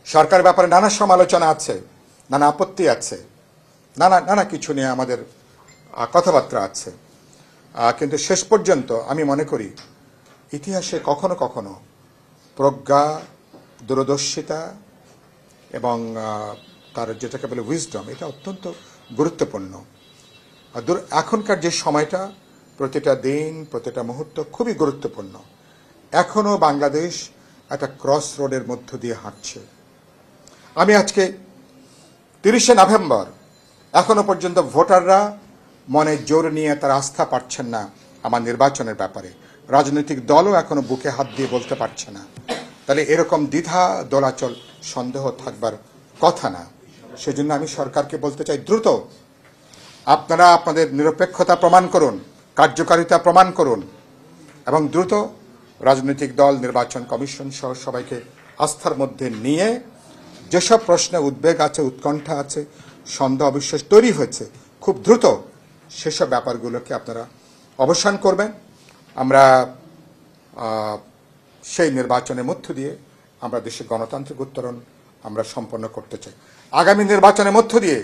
সরকারের ব্যাপারে নানা সমালোচনা আছে, নানা আপত্তি আছে, নানা নানা কিছু নিয়ে আমাদের কথাবার্তা আছে, কিন্তু শেষ পর্যন্ত আমি মনে করি ইতিহাসে কখনো কখনো প্রজ্ঞা, দূরদর্শিতা এবং তার যেটাকে বলে উইজডম, এটা অত্যন্ত গুরুত্বপূর্ণ। এখনকার যে সময়টা, প্রতিটা দিন, প্রতিটা মুহূর্ত খুবই গুরুত্বপূর্ণ। এখনও বাংলাদেশ একটা ক্রস রোডের মধ্য দিয়ে হাঁটছে। আমি আজকে 30শে নভেম্বর এখনো পর্যন্ত ভোটাররা মনে জোর নিয়ে তার আস্থা পাচ্ছেন না আমার নির্বাচনের ব্যাপারে। রাজনৈতিক দলও এখনো বুকে হাত দিয়ে বলতে পারছে না। তাহলে এরকম দ্বিধা, দোলাচল, সন্দেহ থাকবার কথা না। সেজন্য আমি সরকারকে বলতে চাই, দ্রুত আপনারা আপনাদের নিরপেক্ষতা প্রমাণ করুন, কার্যকারিতা প্রমাণ করুন এবং দ্রুত রাজনৈতিক দল, নির্বাচন কমিশন সহ সবাইকে আস্থার মধ্যে নিয়ে যেসব প্রশ্নে উদ্বেগ আছে, উৎকণ্ঠা আছে, সন্দেহ অবিশ্বাস তৈরি হয়েছে, খুব দ্রুত সেসব ব্যাপারগুলোকে আপনারা অবসান করবেন। আমরা সেই নির্বাচনের মধ্য দিয়ে আমরা দেশের গণতান্ত্রিক উত্তরণ আমরা সম্পন্ন করতে চাই। আগামী নির্বাচনের মধ্য দিয়ে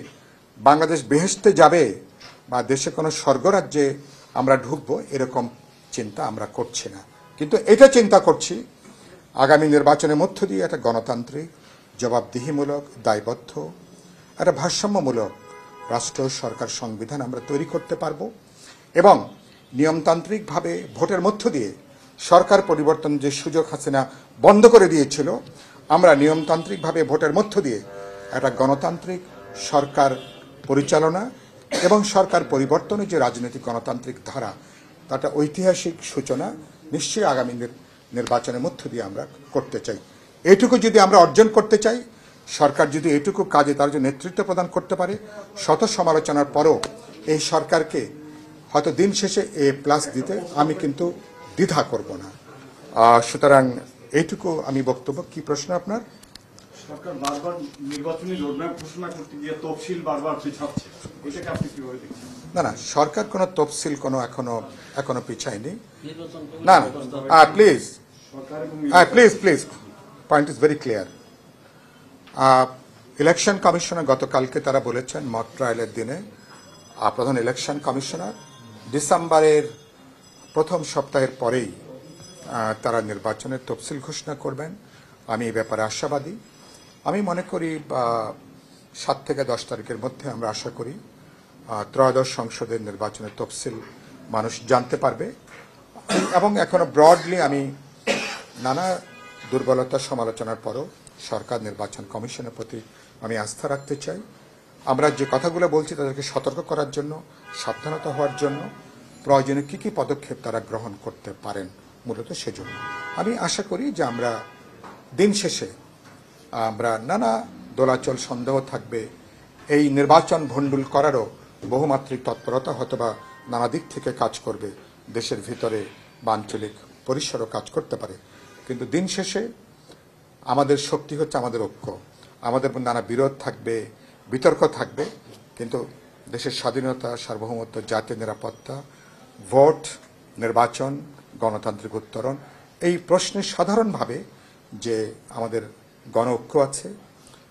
বাংলাদেশ বেহেশতে যাবে বা দেশে কোনো স্বর্গরাজ্যে আমরা ঢুকবো, এরকম চিন্তা আমরা করছি না। কিন্তু এটা চিন্তা করছি আগামী নির্বাচনের মধ্য দিয়ে একটা গণতান্ত্রিক, জবাবদিহিমূলক, দায়বদ্ধ, একটা ভারসাম্যমূলক রাষ্ট্র, সরকার, সংবিধান আমরা তৈরি করতে পারবো এবং নিয়মতান্ত্রিকভাবে ভোটের মধ্য দিয়ে সরকার পরিবর্তন যে সুযোগ হাসিনা বন্ধ করে দিয়েছিল, আমরা নিয়মতান্ত্রিকভাবে ভোটের মধ্য দিয়ে একটা গণতান্ত্রিক সরকার পরিচালনা এবং সরকার পরিবর্তনের যে রাজনৈতিক গণতান্ত্রিক ধারা, তাটা ঐতিহাসিক সূচনা নিশ্চয়ই আগামী নির্বাচনের মধ্য দিয়ে আমরা করতে চাই। এটুকু যদি আমরা অর্জন করতে চাই, সরকার যদি এটুকু কাজে তার যে নেতৃত্ব প্রদান করতে পারে, শত সমালোচনার পরও এই সরকারকে হয়তো দিন শেষে A+ দিতে আমি কিন্তু দ্বিধা করব না। সুতরাং এইটুকু আমি বক্তব্য। কি প্রশ্ন আপনার? সরকার বারবার নির্বাচনী রোডম্যাপ ঘোষণা করতে গিয়ে তফসিল বারবার পিছাচ্ছে, এটাকে আপনি কিভাবে দেখছেন? না, সরকার কোনো তফসিল এখনো পিছায়নি। না, please please, point is very clear. Election commissioner গতকালকে তারা বলেছেন মক ট্রায়ালের দিনে প্রধান ইলেকশন কমিশনার ডিসেম্বরের প্রথম সপ্তাহের পরেই তারা নির্বাচনের তফসিল ঘোষণা করবেন। আমি এই ব্যাপারে আশাবাদী। আমি মনে করি 7 থেকে 10 তারিখের মধ্যে আমরা আশা করি ত্রয়োদশ সংসদের নির্বাচনের তফসিল মানুষ জানতে পারবে। এবং এখনো ব্রডলি আমি নানা দুর্বলতা সমালোচনার পরও সরকার, নির্বাচন কমিশনের প্রতি আমি আস্থা রাখতে চাই। আমরা যে কথাগুলো বলছি তাদেরকে সতর্ক করার জন্য, সাবধানতা হওয়ার জন্য প্রয়োজনে কী পদক্ষেপ তারা গ্রহণ করতে পারেন, মূলত সেজন্য আমি আশা করি যে আমরা দিন শেষে আমরা নানা দোলাচল, সন্দেহ থাকবে, এই নির্বাচন ভণ্ডুল করারও বহুমাত্রিক তৎপরতা হয়তোবা নানা দিক থেকে কাজ করবে, দেশের ভিতরে বা আঞ্চলিক পরিসরও কাজ করতে পারে। কিন্তু দিন শেষে আমাদের শক্তি হচ্ছে আমাদের ঐক্য। আমাদের নানা বিরোধ থাকবে, বিতর্ক থাকবে, কিন্তু দেশের স্বাধীনতা, সার্বভৌমত্ব, জাতীয় নিরাপত্তা, ভোট, নির্বাচন, গণতান্ত্রিক উত্তরণ, এই প্রশ্নে সাধারণভাবে যে আমাদের গণ ঐক্য আছে,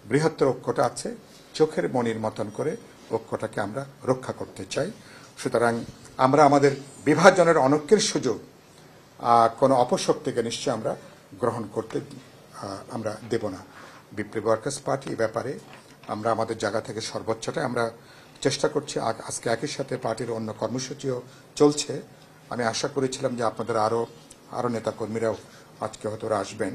বৃহত্তর ঐক্যটা আছে, চোখের মনির মতন করে ঐক্যটাকে আমরা রক্ষা করতে চাই। সুতরাং আমরা আমাদের বিভাজনের অনৈক্যের সুযোগ কোনো অপশক্তিকে নিশ্চয় আমরা গ্রহণ করতে আমরা দেব না। বিপ্লবী ওয়ার্কার্স পার্টি এ ব্যাপারে আমরা আমাদের জায়গা থেকে সর্বোচ্চটাই আমরা চেষ্টা করছি। আজকে একই সাথে পার্টির অন্য কর্মসূচিও চলছে। আমি আশা করেছিলাম যে আপনাদের আরও নেতাকর্মীরাও আজকে হয়তো আসবেন।